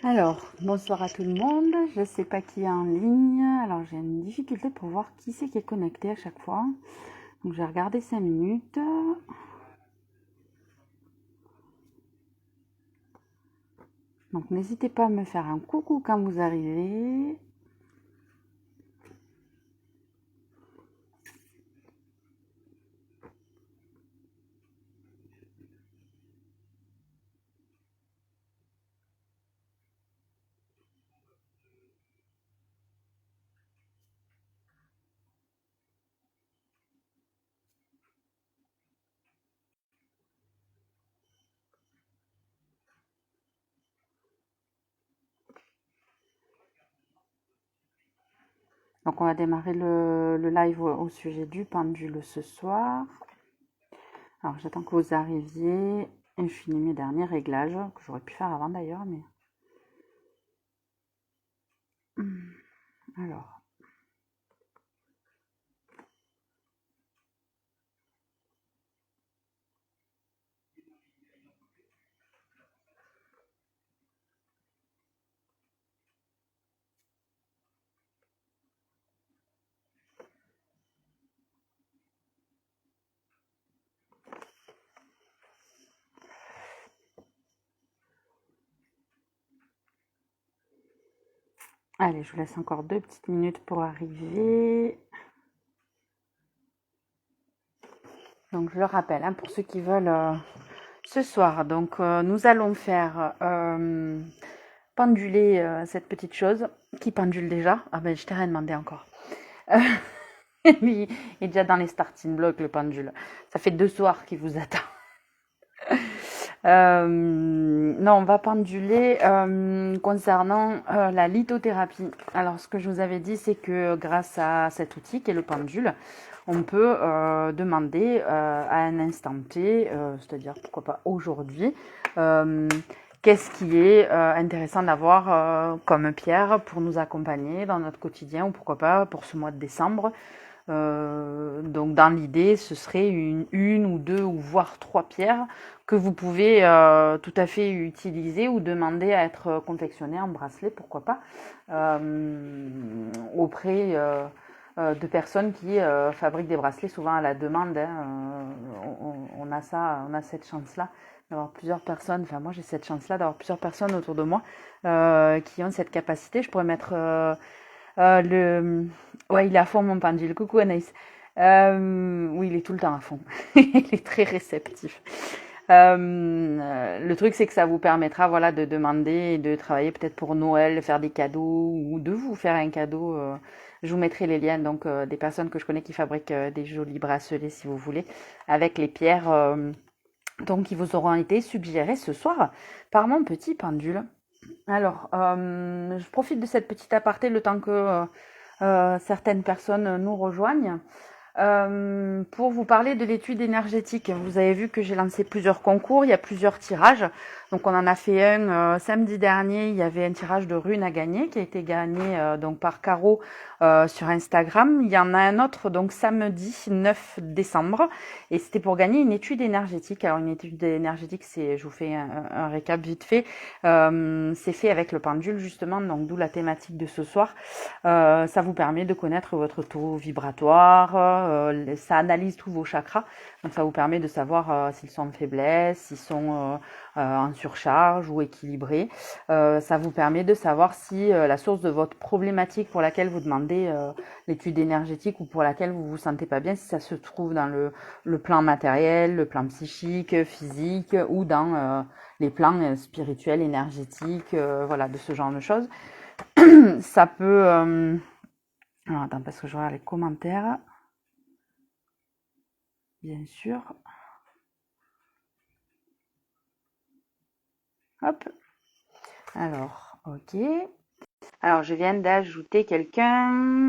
Alors, bonsoir à tout le monde. Je ne sais pas qui est en ligne. Alors, j'ai une difficulté pour voir qui c'est qui est connecté à chaque fois. Donc, je vais regarder 5 minutes. Donc, n'hésitez pas à me faire un coucou quand vous arrivez. Donc, on va démarrer le live au sujet du pendule ce soir. Alors, j'attends que vous arriviez. Et je finis mes derniers réglages, que j'aurais pu faire avant d'ailleurs, mais... Alors... Allez, je vous laisse encore 2 petites minutes pour arriver. Donc, je le rappelle, hein, pour ceux qui veulent ce soir, donc nous allons faire penduler cette petite chose qui pendule déjà. Ah ben, je t'ai rien demandé encore. Il est déjà dans les starting blocks, le pendule. Ça fait 2 soirs qu'il vous attend. Non, on va penduler concernant la lithothérapie. Alors, ce que je vous avais dit, c'est que grâce à cet outil qui est le pendule, on peut demander à un instant T, c'est-à-dire pourquoi pas aujourd'hui, qu'est-ce qui est intéressant d'avoir comme pierre pour nous accompagner dans notre quotidien, ou pourquoi pas pour ce mois de décembre. Donc dans l'idée, ce serait une ou 2 ou voire 3 pierres que vous pouvez tout à fait utiliser ou demander à être confectionnées en bracelet, pourquoi pas, auprès de personnes qui fabriquent des bracelets souvent à la demande. Hein. On a ça, on a cette chance-là d'avoir plusieurs personnes. Enfin, moi j'ai cette chance-là d'avoir plusieurs personnes autour de moi qui ont cette capacité. Je pourrais mettre ouais, il est à fond mon pendule. Coucou Anaïs. Oui, il est tout le temps à fond. Il est très réceptif. Le truc, c'est que ça vous permettra, voilà, de demander et de travailler peut-être pour Noël, faire des cadeaux ou de vous faire un cadeau. Je vous mettrai les liens, donc des personnes que je connais qui fabriquent des jolis bracelets, si vous voulez, avec les pierres donc qui vous auront été suggérées ce soir par mon petit pendule. Alors, je profite de cette petite aparté le temps que certaines personnes nous rejoignent pour vous parler de l'étude énergétique. Vous avez vu que j'ai lancé plusieurs concours, il y a plusieurs tirages. Donc on en a fait un samedi dernier, il y avait un tirage de runes à gagner qui a été gagné donc par Caro sur Instagram. Il y en a un autre donc samedi 9 décembre et c'était pour gagner une étude énergétique. Alors une étude énergétique, c'est, je vous fais un récap vite fait, c'est fait avec le pendule justement, donc d'où la thématique de ce soir. Ça vous permet de connaître votre taux vibratoire, ça analyse tous vos chakras, donc ça vous permet de savoir s'ils sont en faiblesse, s'ils sont en surcharge ou équilibrés. Ça vous permet de savoir si la source de votre problématique pour laquelle vous demandez l'étude énergétique ou pour laquelle vous vous sentez pas bien, si ça se trouve dans le plan matériel, le plan psychique, physique ou dans les plans spirituels, énergétiques, voilà, de ce genre de choses. Ça peut... Alors attends, parce que je regarde les commentaires. Bien sûr. Hop. Alors, ok. Alors, je viens d'ajouter quelqu'un.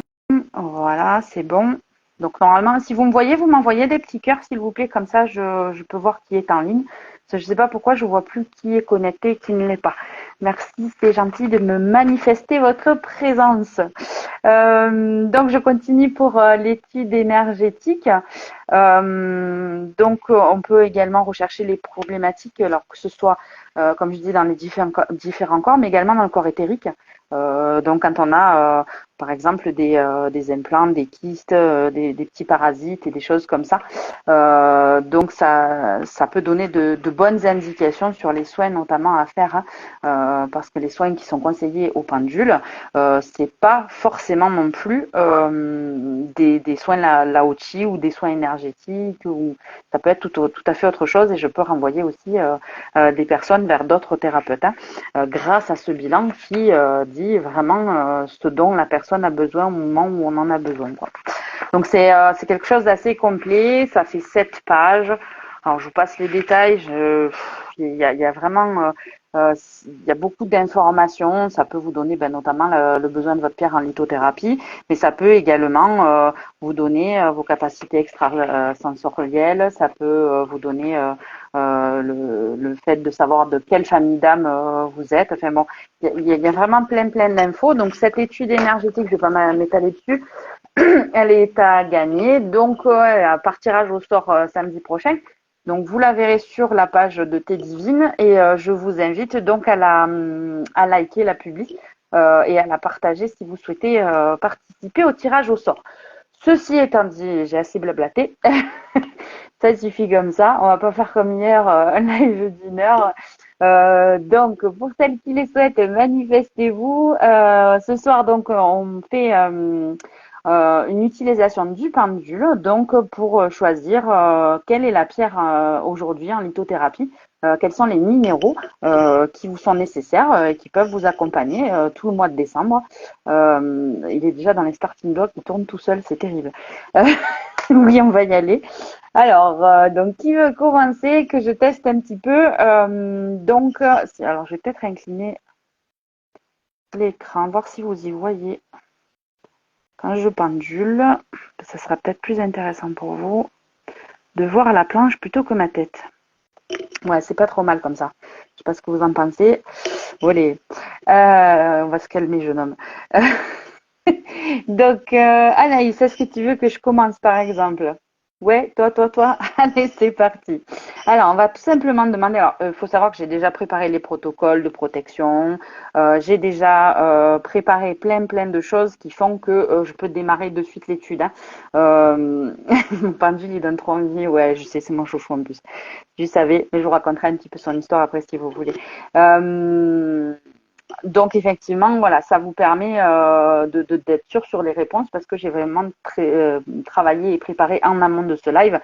Voilà, c'est bon. Donc, normalement, si vous me voyez, vous m'envoyez des petits cœurs, s'il vous plaît. Comme ça, je peux voir qui est en ligne. Parce que je ne sais pas pourquoi je ne vois plus qui est connecté et qui ne l'est pas. Merci, c'est gentil de me manifester votre présence. Donc, je continue pour l'étude énergétique. On peut également rechercher les problématiques, alors que ce soit, comme je dis, dans les différents corps, mais également dans le corps éthérique. Donc, quand on a, par exemple, des implants, des kystes, des petits parasites et des choses comme ça, ça peut donner de bonnes indications sur les soins, notamment à faire, hein, parce que les soins qui sont conseillés au pendule, c'est pas forcément non plus des soins Lao-Chi ou des soins énergétiques, ou ça peut être tout à fait autre chose, et je peux renvoyer aussi des personnes vers d'autres thérapeutes, hein, grâce à ce bilan qui dit vraiment ce dont la personne a besoin au moment où on en a besoin, quoi. Donc c'est quelque chose d'assez complet, ça fait 7 pages. Alors je vous passe les détails, il y a vraiment il y a beaucoup d'informations, ça peut vous donner notamment le besoin de votre pierre en lithothérapie, mais ça peut également vous donner vos capacités extrasensorielles, ça peut vous donner le fait de savoir de quelle famille d'âme vous êtes. Enfin bon, il y a vraiment plein d'infos. Donc cette étude énergétique, je ne vais pas m'étaler dessus, elle est à gagner. Donc, par tirage au sort samedi prochain. Donc, vous la verrez sur la page de Thé Divine et je vous invite donc à liker la publi et à la partager si vous souhaitez participer au tirage au sort. Ceci étant dit, j'ai assez blablaté. Ça suffit comme ça. On va pas faire comme hier, un live d'une heure. Donc, pour celles qui les souhaitent, manifestez-vous. Ce soir, donc, on fait une utilisation du pendule, donc pour choisir quelle est la pierre aujourd'hui en lithothérapie, quels sont les minéraux qui vous sont nécessaires et qui peuvent vous accompagner tout le mois de décembre. Il est déjà dans les starting blocks, il tourne tout seul, c'est terrible. Oui, on va y aller. Alors, donc, qui veut commencer? Que je teste un petit peu. Alors, je vais peut-être incliner l'écran, voir si vous y voyez. Quand je pendule, ça sera peut-être plus intéressant pour vous de voir la planche plutôt que ma tête. Ouais, c'est pas trop mal comme ça. Je sais pas ce que vous en pensez. Allez, on va se calmer, jeune homme. Donc, Anaïs, est-ce que tu veux que je commence par exemple? Ouais, toi. Allez, c'est parti. Alors, on va tout simplement demander. Alors, il faut savoir que j'ai déjà préparé les protocoles de protection. J'ai déjà préparé plein de choses qui font que je peux démarrer de suite l'étude, hein. Mon pendule, il donne trop envie. Ouais, je sais, c'est mon chouchou en plus. Je savais, mais je vous raconterai un petit peu son histoire après si vous voulez. Euh, donc effectivement, voilà, ça vous permet d'être sûr sur les réponses parce que j'ai vraiment travaillé et préparé en amont de ce live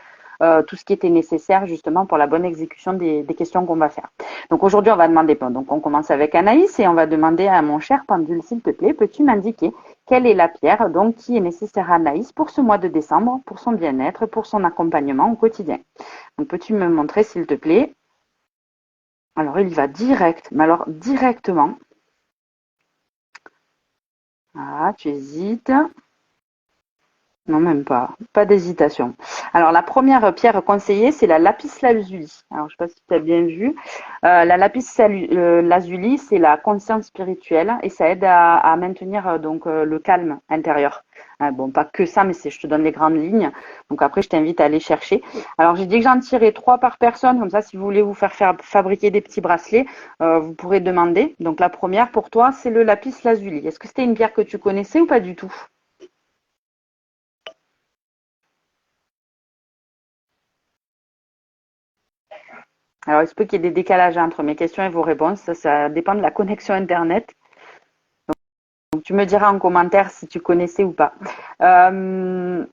tout ce qui était nécessaire justement pour la bonne exécution des questions qu'on va faire. Donc aujourd'hui, on va demander, donc on commence avec Anaïs et on va demander à mon cher pendule, s'il te plaît, peux-tu m'indiquer quelle est la pierre donc qui est nécessaire à Anaïs pour ce mois de décembre, pour son bien-être, pour son accompagnement au quotidien. Donc peux-tu me montrer, s'il te plaît? Alors il va direct, mais alors directement. Ah, tu hésites. Non, même pas. Pas d'hésitation. Alors, la première pierre conseillée, c'est la lapis lazuli. Alors, je ne sais pas si tu as bien vu. La lapis lazuli, c'est la conscience spirituelle et ça aide à maintenir le calme intérieur. Bon, pas que ça, mais je te donne les grandes lignes. Donc après, je t'invite à aller chercher. Alors, j'ai dit que j'en tirais 3 par personne. Comme ça, si vous voulez vous faire fabriquer des petits bracelets, vous pourrez demander. Donc, la première pour toi, c'est le lapis lazuli. Est-ce que c'était une pierre que tu connaissais ou pas du tout? Alors, il se peut qu'il y ait des décalages entre mes questions et vos réponses. Ça dépend de la connexion Internet. Donc, tu me diras en commentaire si tu connaissais ou pas. Euh,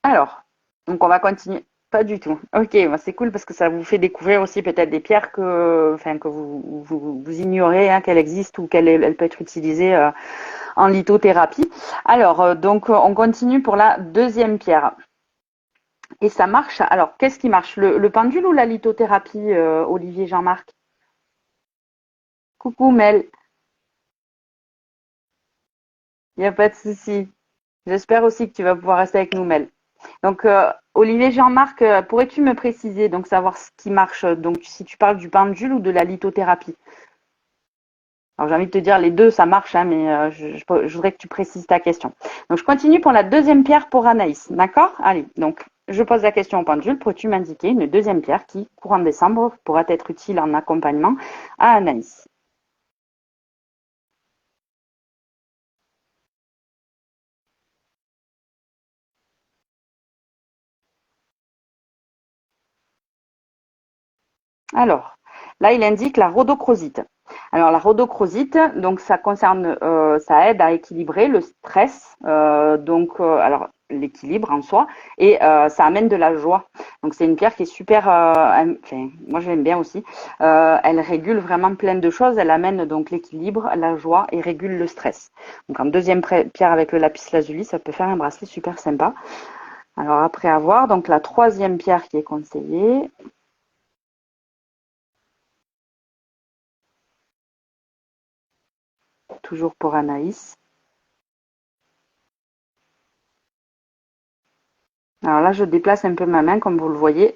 alors, donc on va continuer. Pas du tout. Ok, bah, c'est cool parce que ça vous fait découvrir aussi peut-être des pierres que vous ignorez, hein, qu'elles existent ou qu'elles peuvent être utilisées en lithothérapie. Alors, on continue pour la deuxième pierre. Et ça marche. Alors, qu'est-ce qui marche? Le pendule ou la lithothérapie, Olivier Jean-Marc? Coucou Mel. Il n'y a pas de souci. J'espère aussi que tu vas pouvoir rester avec nous, Mel. Donc, Olivier Jean-Marc, pourrais-tu me préciser, donc savoir ce qui marche, donc si tu parles du pendule ou de la lithothérapie? Alors j'ai envie de te dire les deux, ça marche, hein, mais je voudrais que tu précises ta question. Donc je continue pour la deuxième pierre pour Anaïs, d'accord? Allez, donc je pose la question au pendule. Pourrais-tu m'indiquer une deuxième pierre qui, courant décembre, pourra être utile en accompagnement à Anaïs? Alors, là, il indique la rhodochrosite. Alors, la rhodochrosite, donc ça concerne, ça aide à équilibrer le stress, alors l'équilibre en soi, et ça amène de la joie. Donc, c'est une pierre qui est super, enfin, moi je l'aime bien aussi. Elle régule vraiment plein de choses. Elle amène donc l'équilibre, la joie et régule le stress. Donc, en deuxième pierre avec le lapis lazuli, ça peut faire un bracelet super sympa. Alors, après avoir, donc la troisième pierre qui est conseillée, toujours pour Anaïs. Alors là, je déplace un peu ma main, comme vous le voyez.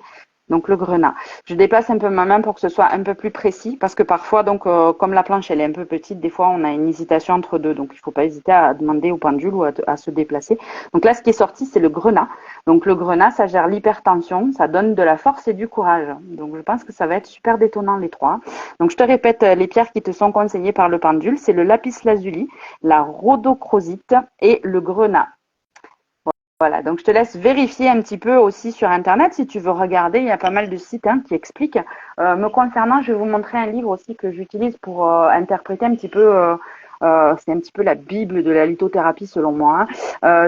Donc le grenat. Je déplace un peu ma main pour que ce soit un peu plus précis, parce que parfois, donc, comme la planche elle est un peu petite, des fois on a une hésitation entre deux. Donc il ne faut pas hésiter à demander au pendule ou à se déplacer. Donc là, ce qui est sorti, c'est le grenat. Donc le grenat, ça gère l'hypertension, ça donne de la force et du courage. Donc je pense que ça va être super détonnant les trois. Donc je te répète les pierres qui te sont conseillées par le pendule, c'est le lapis lazuli, la rhodochrosite et le grenat. Voilà, donc je te laisse vérifier un petit peu aussi sur Internet si tu veux regarder. Il y a pas mal de sites qui expliquent. Me concernant, je vais vous montrer un livre aussi que j'utilise pour interpréter un petit peu. C'est un petit peu la Bible de la lithothérapie selon moi.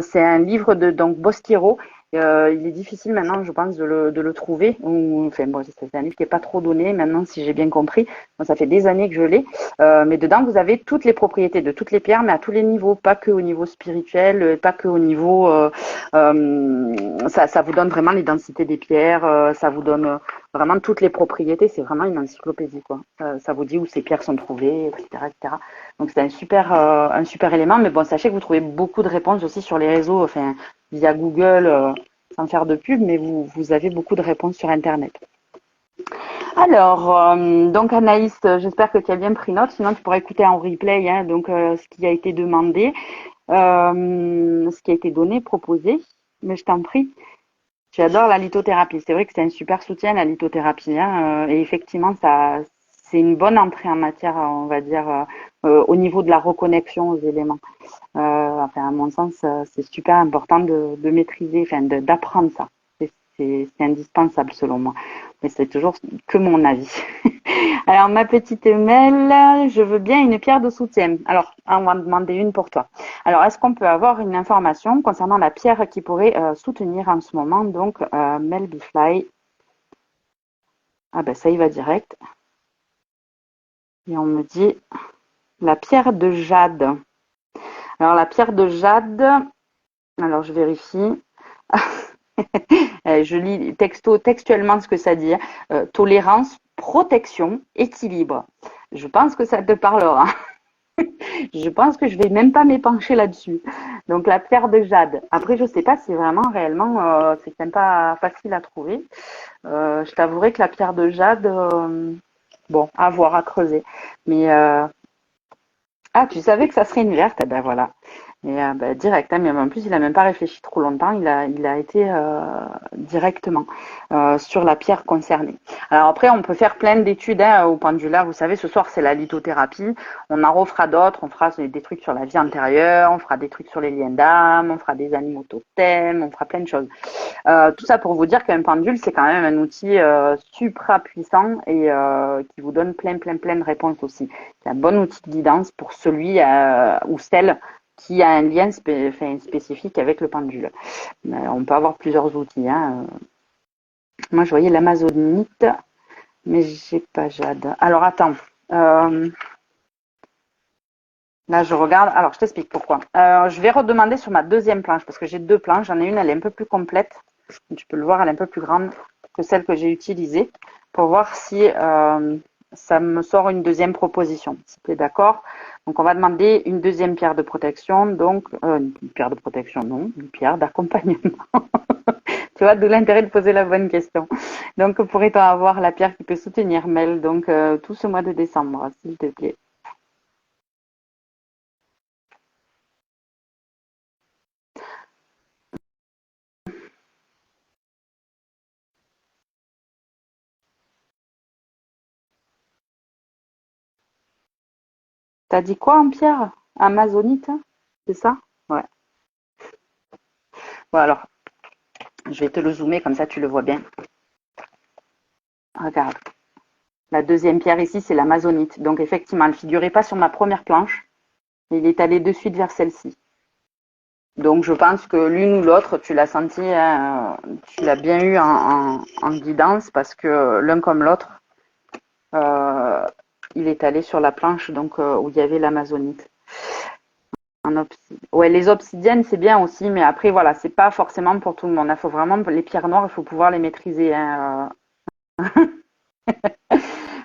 C'est un livre de donc Bosquero. Il est difficile maintenant, je pense, de le trouver. Enfin, bon, c'est un livre qui n'est pas trop donné maintenant, si j'ai bien compris. Bon, ça fait des années que je l'ai. Mais dedans, vous avez toutes les propriétés de toutes les pierres, mais à tous les niveaux, pas que au niveau spirituel, pas que au niveau ça vous donne vraiment les densités des pierres, ça vous donne vraiment toutes les propriétés. C'est vraiment une encyclopédie, quoi. Ça vous dit où ces pierres sont trouvées, etc., etc. Donc c'est un super élément. Mais bon, sachez que vous trouvez beaucoup de réponses aussi sur les réseaux, enfin via Google, sans faire de pub, mais vous avez beaucoup de réponses sur Internet. Alors, donc Anaïs, j'espère que tu as bien pris note. Sinon, tu pourras écouter en replay, hein, donc ce qui a été demandé, ce qui a été donné, proposé. Mais je t'en prie. J'adore la lithothérapie. C'est vrai que c'est un super soutien, la lithothérapie, hein, et effectivement, c'est une bonne entrée en matière, on va dire, au niveau de la reconnexion aux éléments. Enfin, à mon sens, c'est super important de maîtriser, enfin, d'apprendre ça. C'est indispensable selon moi. Mais c'est toujours que mon avis. Alors, ma petite Mel, je veux bien une pierre de soutien. Alors, on va en demander une pour toi. Alors, est-ce qu'on peut avoir une information concernant la pierre qui pourrait soutenir en ce moment? Donc, Mel Bifly. Ah ben, ça y va direct. Et on me dit la pierre de jade. Alors, la pierre de jade, alors je vérifie. Je lis textuellement ce que ça dit. Tolérance, protection, équilibre. Je pense que ça te parlera. Je pense que je vais même pas m'épancher là-dessus. Donc la pierre de jade. Après, je sais pas si vraiment réellement c'est même pas facile à trouver. Je t'avouerai que la pierre de jade, bon, à voir, à creuser. Mais ah, tu savais que ça serait une verte? Eh ben voilà. Et bah, direct, hein, mais en plus, il a même pas réfléchi trop longtemps, il a été directement sur la pierre concernée. Alors après, on peut faire plein d'études au pendulaire. Vous savez, ce soir, c'est la lithothérapie. On en refera d'autres. On fera des trucs sur la vie antérieure, on fera des trucs sur les liens d'âme, on fera des animaux totems, on fera plein de choses. Tout ça pour vous dire qu'un pendule, c'est quand même un outil supra puissant et qui vous donne plein de réponses aussi. C'est un bon outil de guidance pour celui ou celle qui a un lien spécifique avec le pendule. On peut avoir plusieurs outils. Hein. Moi, je voyais l'amazonite, mais j'ai pas jade. Alors, attends. Là, je regarde. Alors, je t'explique pourquoi. Je vais redemander sur ma deuxième planche, parce que j'ai deux planches. J'en ai une, elle est un peu plus complète. Tu peux le voir, elle est un peu plus grande que celle que j'ai utilisée, pour voir si ça me sort une deuxième proposition. Si tu es d'accord. Donc, on va demander une deuxième pierre de protection. Donc, une pierre de protection, non, une pierre d'accompagnement. Tu vois, d'où l'intérêt de poser la bonne question. Donc, pourrait-on avoir la pierre qui peut soutenir Mel, donc tout ce mois de décembre, s'il te plaît? T'as dit quoi en pierre? Amazonite, c'est ça? Ouais. Bon, alors, je vais te le zoomer, comme ça tu le vois bien. Regarde. La deuxième pierre ici, c'est l'amazonite. Donc effectivement, elle ne figurait pas sur ma première planche. Il est allé de suite vers celle-ci. Donc je pense que l'une ou l'autre, tu l'as senti, hein, tu l'as bien eu en guidance parce que l'un comme l'autre, euh, il est allé sur la planche donc où il y avait l'amazonite. Ouais, les obsidiennes, c'est bien aussi, mais après, voilà, c'est pas forcément pour tout le monde. Il faut vraiment, les pierres noires, il faut pouvoir les maîtriser, hein.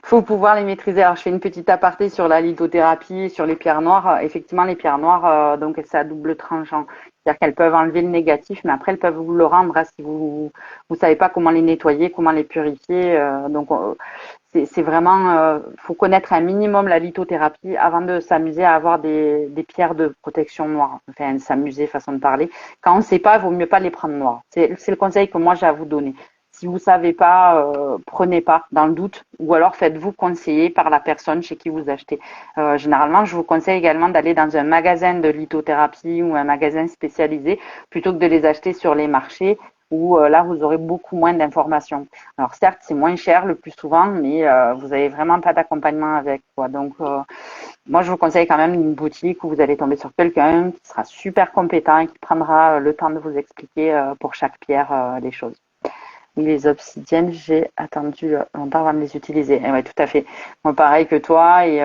Faut pouvoir les maîtriser. Alors, je fais une petite aparté sur la lithothérapie, sur les pierres noires. Effectivement, les pierres noires, donc c'est à double tranchant. C'est-à-dire qu'elles peuvent enlever le négatif, mais après, elles peuvent vous le rendre hein, si vous savez pas comment les nettoyer, comment les purifier. Donc, c'est vraiment, faut connaître un minimum la lithothérapie avant de s'amuser à avoir des pierres de protection noires. Enfin, s'amuser, façon de parler. Quand on ne sait pas, il vaut mieux pas les prendre noires. C'est le conseil que moi j'ai à vous donner. Si vous ne savez pas, prenez pas dans le doute ou alors faites-vous conseiller par la personne chez qui vous achetez. Généralement, je vous conseille également d'aller dans un magasin de lithothérapie ou un magasin spécialisé plutôt que de les acheter sur les marchés où là, vous aurez beaucoup moins d'informations. Alors certes, c'est moins cher le plus souvent, mais vous n'avez vraiment pas d'accompagnement avec, quoi. Donc, moi, je vous conseille quand même une boutique où vous allez tomber sur quelqu'un qui sera super compétent et qui prendra le temps de vous expliquer pour chaque pierre les choses. Les obsidiennes, j'ai attendu longtemps avant de les utiliser. Oui, tout à fait. Moi, pareil que toi, et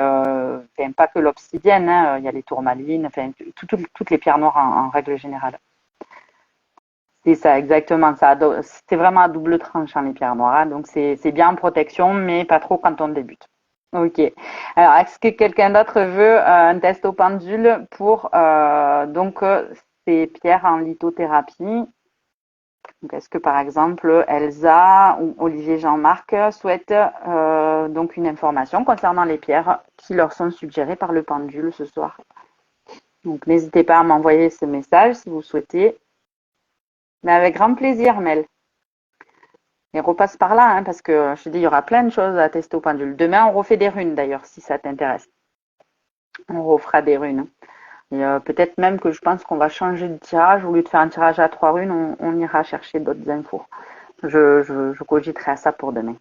pas que l'obsidienne, hein, il y a les tourmalines, enfin, toutes les pierres noires en règle générale. C'est ça, exactement. C'est vraiment à double tranchant, les pierres noires, hein. Donc, c'est bien en protection, mais pas trop quand on débute. Ok. Alors, est-ce que quelqu'un d'autre veut un test au pendule pour ces pierres en lithothérapie? Donc, est-ce que par exemple Elsa ou Olivier Jean-Marc souhaitent donc une information concernant les pierres qui leur sont suggérées par le pendule ce soir? Donc, n'hésitez pas à m'envoyer ce message si vous souhaitez. Mais avec grand plaisir, Mel. Et repasse par là, hein, parce que je te dis, il y aura plein de choses à tester au pendule. Demain, on refait des runes d'ailleurs, si ça t'intéresse. On refera des runes. Et peut-être même que je pense qu'on va changer de tirage. Au lieu de faire un tirage à 3 runes, on ira chercher d'autres infos. Je cogiterai à ça pour demain.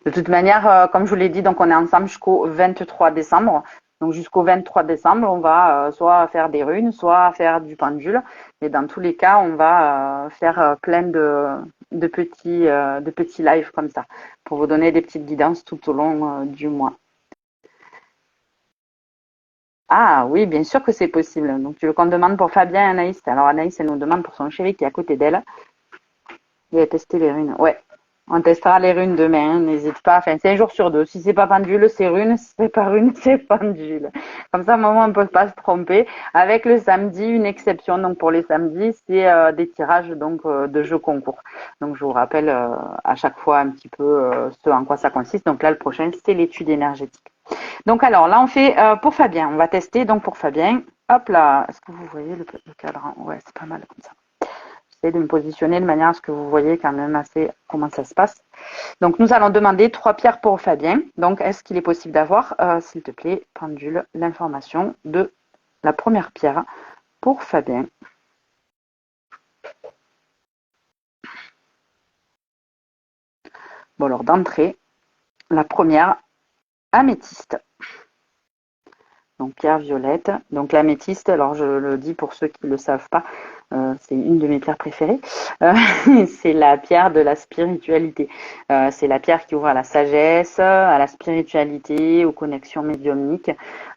De toute manière, comme je vous l'ai dit, donc on est ensemble jusqu'au 23 décembre. Donc jusqu'au 23 décembre, on va soit faire des runes, soit faire du pendule. Et dans tous les cas, on va faire plein de petits lives comme ça pour vous donner des petites guidances tout au long du mois. Ah oui, bien sûr que c'est possible. Donc tu veux qu'on demande pour Fabien et Anaïs. Alors Anaïs, elle nous demande pour son chéri qui est à côté d'elle. Il a testé les runes. Ouais. On testera les runes demain, hein, n'hésite pas. Enfin, c'est un jour sur deux. Si c'est pas pendule, c'est rune. Si c'est pas rune, c'est pendule. Comme ça, maman, on ne peut pas se tromper. Avec le samedi, une exception. Donc, pour les samedis, c'est des tirages donc de jeux concours. Donc, je vous rappelle à chaque fois un petit peu ce en quoi ça consiste. Donc là, le prochain, c'est l'étude énergétique. Donc, alors là, on fait pour Fabien. On va tester donc pour Fabien. Hop là. Est-ce que vous voyez le cadran? Ouais, c'est pas mal comme ça. J'essaie de me positionner de manière à ce que vous voyez quand même assez comment ça se passe. Donc, nous allons demander 3 pierres pour Fabien. Donc, est-ce qu'il est possible d'avoir, s'il te plaît, pendule, l'information de la première pierre pour Fabien? Bon, alors d'entrée, la première, améthyste. Donc, pierre violette. Donc, l'améthyste, alors je le dis pour ceux qui ne le savent pas, c'est une de mes pierres préférées. Euh, c'est la pierre de la spiritualité. C'est la pierre qui ouvre à la sagesse, à la spiritualité, aux connexions médiumniques.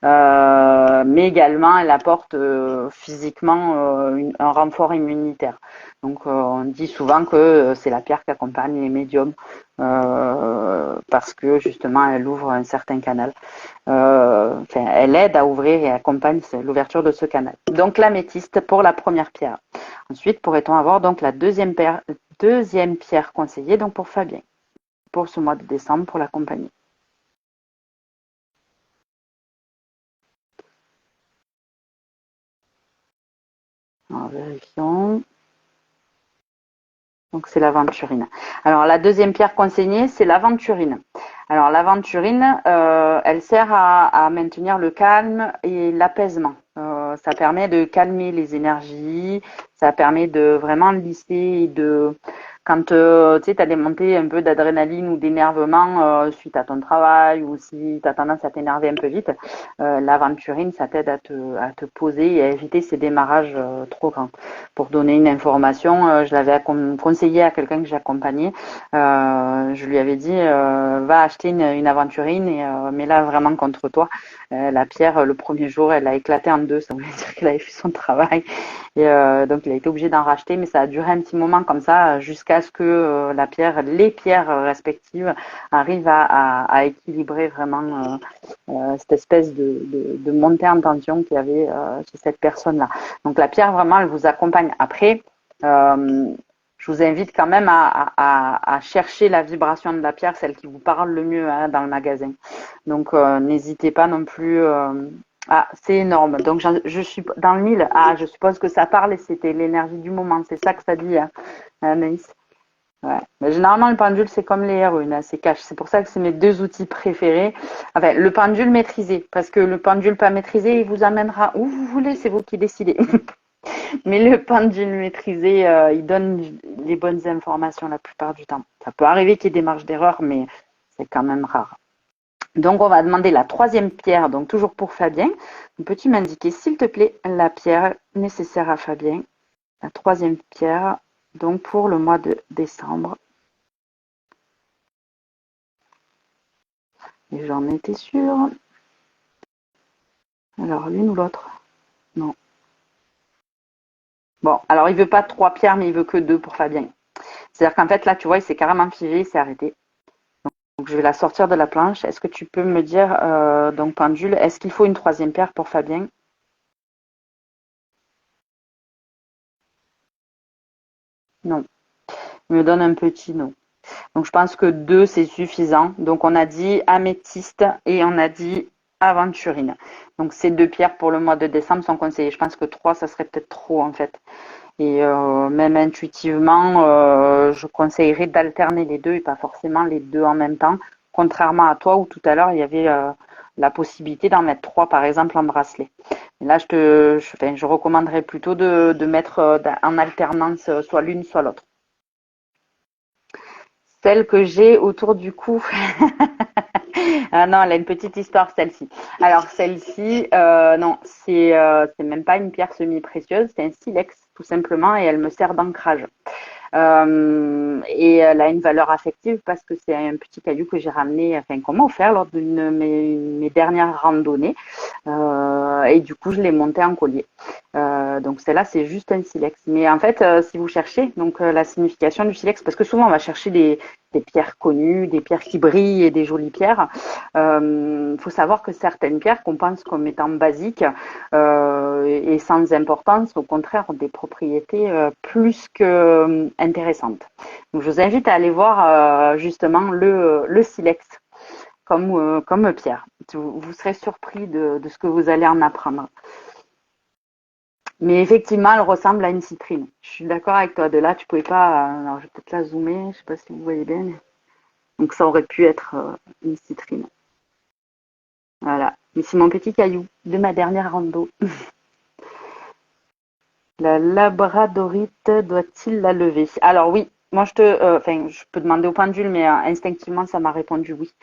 Mais également, elle apporte physiquement un renfort immunitaire. Donc, on dit souvent que c'est la pierre qui accompagne les médiums parce que justement, elle ouvre un certain canal. Elle aide à ouvrir et accompagne l'ouverture de ce canal. Donc l'améthyste pour la première pierre. Ensuite, pourrait-on avoir donc la deuxième pierre conseillée donc pour Fabien, pour ce mois de décembre pour l'accompagner. Alors vérifions. Donc c'est l'aventurine. Alors la deuxième pierre conseillée, c'est l'aventurine. Alors l'aventurine, elle sert à maintenir le calme et l'apaisement. Ça permet de calmer les énergies, ça permet de vraiment lisser et de quand tu sais, tu as des montées un peu d'adrénaline ou d'énervement suite à ton travail ou si tu as tendance à t'énerver un peu vite, l'aventurine, ça t'aide à te poser et à éviter ces démarrages trop grands. Pour donner une information, je l'avais conseillé à quelqu'un que j'accompagnais. Je lui avais dit, va acheter une aventurine, mais là vraiment contre toi. La pierre, le premier jour, elle a éclaté en deux, ça voulait dire qu'elle avait fait son travail. Donc il a été obligé d'en racheter, mais ça a duré un petit moment comme ça, jusqu'à ce que les pierres respectives arrivent à équilibrer vraiment cette espèce de montée en tension qu'il y avait chez cette personne-là. Donc la pierre, vraiment, elle vous accompagne. Après, euh, je vous invite quand même à chercher la vibration de la pierre, celle qui vous parle le mieux hein, dans le magasin. Donc n'hésitez pas non plus. Ah, c'est énorme. Donc je suis dans le 1000. Ah, je suppose que ça parle et c'était l'énergie du moment. C'est ça que ça dit, hein, Anaïs. Ouais. Mais généralement, le pendule, c'est comme les runes, hein, c'est cash. C'est pour ça que c'est mes deux outils préférés. Enfin, le pendule maîtrisé, parce que le pendule pas maîtrisé, il vous amènera où vous voulez, c'est vous qui décidez. Mais le pendule maîtrisé, il donne les bonnes informations la plupart du temps. Ça peut arriver qu'il y ait des marges d'erreur, mais c'est quand même rare. Donc, on va demander la troisième pierre, donc toujours pour Fabien. Peux-tu m'indiquer, s'il te plaît, la pierre nécessaire à Fabien? La troisième pierre, donc pour le mois de décembre. Et j'en étais sûre. Alors, l'une ou l'autre? Non. Bon, alors il veut pas trois pierres, mais il veut que deux pour Fabien. C'est-à-dire qu'en fait, là, tu vois, il s'est carrément figé, il s'est arrêté. Donc, je vais la sortir de la planche. Est-ce que tu peux me dire, donc pendule, est-ce qu'il faut une troisième pierre pour Fabien? Non. Il me donne un petit non. Donc, je pense que deux, c'est suffisant. Donc, on a dit améthyste et on a dit aventurine. Donc, ces deux pierres pour le mois de décembre sont conseillées. Je pense que trois, ça serait peut-être trop, en fait. Et même intuitivement, je conseillerais d'alterner les deux et pas forcément les deux en même temps. Contrairement à toi où tout à l'heure, il y avait la possibilité d'en mettre trois, par exemple, en bracelet. Et là, enfin, je recommanderais plutôt de mettre en alternance soit l'une, soit l'autre. Celle que j'ai autour du cou. Ah non, elle a une petite histoire celle-ci. Alors celle-ci, non, c'est même pas une pierre semi-précieuse, c'est un silex tout simplement et elle me sert d'ancrage. Et elle a une valeur affective parce que c'est un petit caillou que j'ai ramené, enfin qu'on m'a offert lors d'une de mes dernières randonnées. Et du coup, je l'ai monté en collier. Donc celle-là, c'est juste un silex. Mais en fait, si vous cherchez donc la signification du silex, parce que souvent on va chercher des pierres connues, des pierres qui brillent et des jolies pierres. Faut savoir que certaines pierres qu'on pense comme étant basiques et sans importance, au contraire, ont des propriétés plus que intéressantes. Donc je vous invite à aller voir justement le silex comme pierre. Vous serez surpris de ce que vous allez en apprendre. Mais effectivement, elle ressemble à une citrine. Je suis d'accord avec toi. De là, tu pouvais pas. Alors, je vais peut-être la zoomer. Je sais pas si vous voyez bien. Donc, ça aurait pu être une citrine. Voilà. Mais c'est mon petit caillou de ma dernière rando. La labradorite doit-il la lever? Alors oui, moi enfin, je peux demander au pendule, mais instinctivement, ça m'a répondu oui.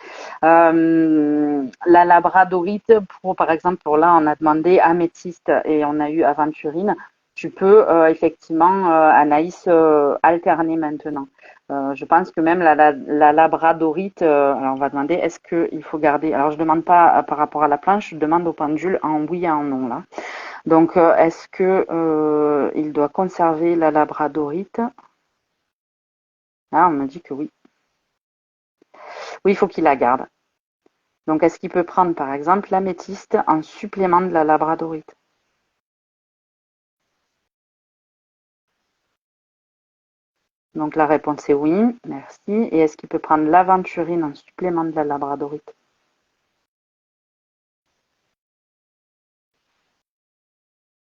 La labradorite, par exemple, pour là, on a demandé améthyste et on a eu aventurine. Tu peux effectivement, Anaïs, alterner maintenant. Je pense que même la labradorite, alors on va demander est-ce qu'il faut garder. Alors je demande pas par rapport à la planche, je demande au pendule en oui et en non là. Donc est-ce que il doit conserver la labradorite? Ah, on me dit que oui. Oui, il faut qu'il la garde. Donc, est-ce qu'il peut prendre, par exemple, l'améthyste en supplément de la labradorite? Donc, la réponse est oui, merci. Et est-ce qu'il peut prendre l'aventurine en supplément de la labradorite?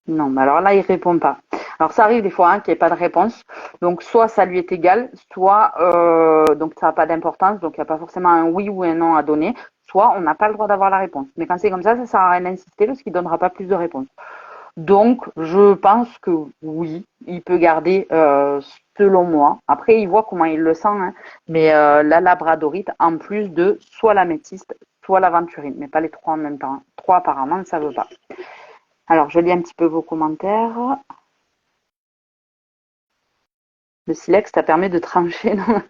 Non, mais alors là, il répond pas. Alors ça arrive des fois hein, qu'il n'y ait pas de réponse. Donc soit ça lui est égal, soit donc ça n'a pas d'importance, donc il n'y a pas forcément un oui ou un non à donner, soit on n'a pas le droit d'avoir la réponse. Mais quand c'est comme ça sert à rien d'insister parce qu'il ne donnera pas plus de réponses. Donc je pense que oui, il peut garder selon moi. Après, il voit comment il le sent, hein, mais la labradorite, en plus de soit la métiste, soit l'aventurine, mais pas les trois en même temps. Trois apparemment, ça veut pas. Alors, je lis un petit peu vos commentaires. Le silex, ça permet de trancher. Non.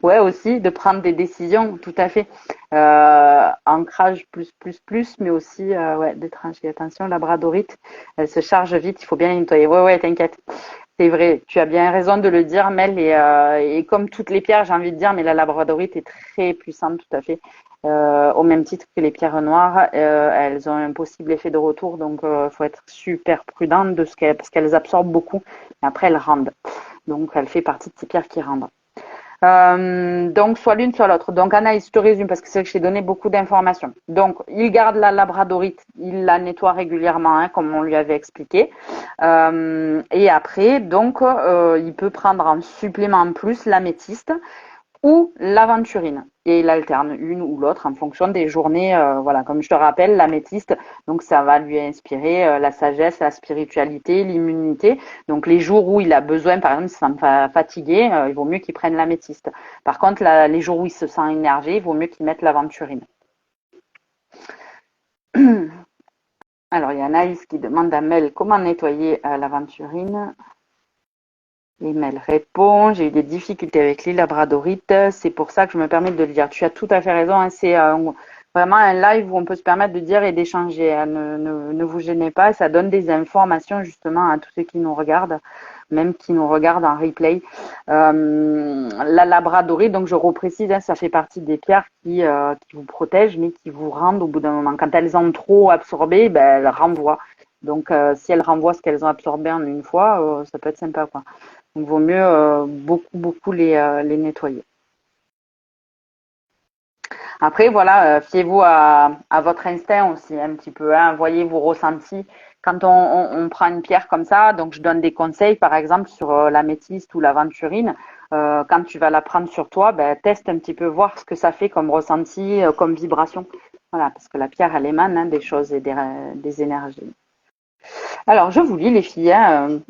Ouais, aussi, de prendre des décisions, tout à fait. Ancrage plus, mais aussi ouais, de trancher. Attention, la bradorite, elle se charge vite, il faut bien la nettoyer. Ouais, ouais, t'inquiète. C'est vrai, tu as bien raison de le dire, Mel. Et comme toutes les pierres, j'ai envie de dire, mais la labradorite est très puissante, tout à fait. Au même titre que les pierres noires, elles ont un possible effet de retour, donc il faut être super prudent de parce qu'elles absorbent beaucoup. Et après, elles rendent. Donc, elle fait partie de ces pierres qui rendent. Donc, soit l'une, soit l'autre. Donc, Anaïs, je te résume parce que c'est vrai que je t'ai donné beaucoup d'informations. Donc, il garde la labradorite, il la nettoie régulièrement, hein, comme on lui avait expliqué. Et après, donc, il peut prendre en supplément en plus l'améthyste ou l'aventurine. Et il alterne une ou l'autre en fonction des journées. Voilà, comme je te rappelle, l'améthyste, donc ça va lui inspirer la sagesse, la spiritualité, l'immunité. Donc les jours où il a besoin, par exemple, s'il se sent fatigué, il vaut mieux qu'il prenne l'améthyste. Par contre, les jours où il se sent énervé, il vaut mieux qu'il mette l'aventurine. Alors, il y a Anaïs qui demande à Mel comment nettoyer l'aventurine. Et Mel répond, j'ai eu des difficultés avec l'île labradorite, c'est pour ça que je me permets de le dire. Tu as tout à fait raison, hein, c'est vraiment un live où on peut se permettre de dire et d'échanger. Hein. Ne vous gênez pas, ça donne des informations justement à tous ceux qui nous regardent, même qui nous regardent en replay. La labradorite, donc je reprécise, hein, ça fait partie des pierres qui vous protègent, mais qui vous rendent au bout d'un moment. Quand elles ont trop absorbé, ben, elles renvoient. Donc si elles renvoient ce qu'elles ont absorbé en une fois, ça peut être sympa, quoi. Donc, il vaut mieux beaucoup les nettoyer. Après, voilà, fiez-vous à votre instinct aussi un petit peu. Hein, voyez vos ressentis. Quand on prend une pierre comme ça, donc je donne des conseils, par exemple, sur l'améthyste ou l'aventurine. Quand tu vas la prendre sur toi, ben, teste un petit peu, voir ce que ça fait comme ressenti, comme vibration. Voilà, parce que la pierre, elle émane hein, des choses et des énergies. Alors, je vous lis, les filles. Hein,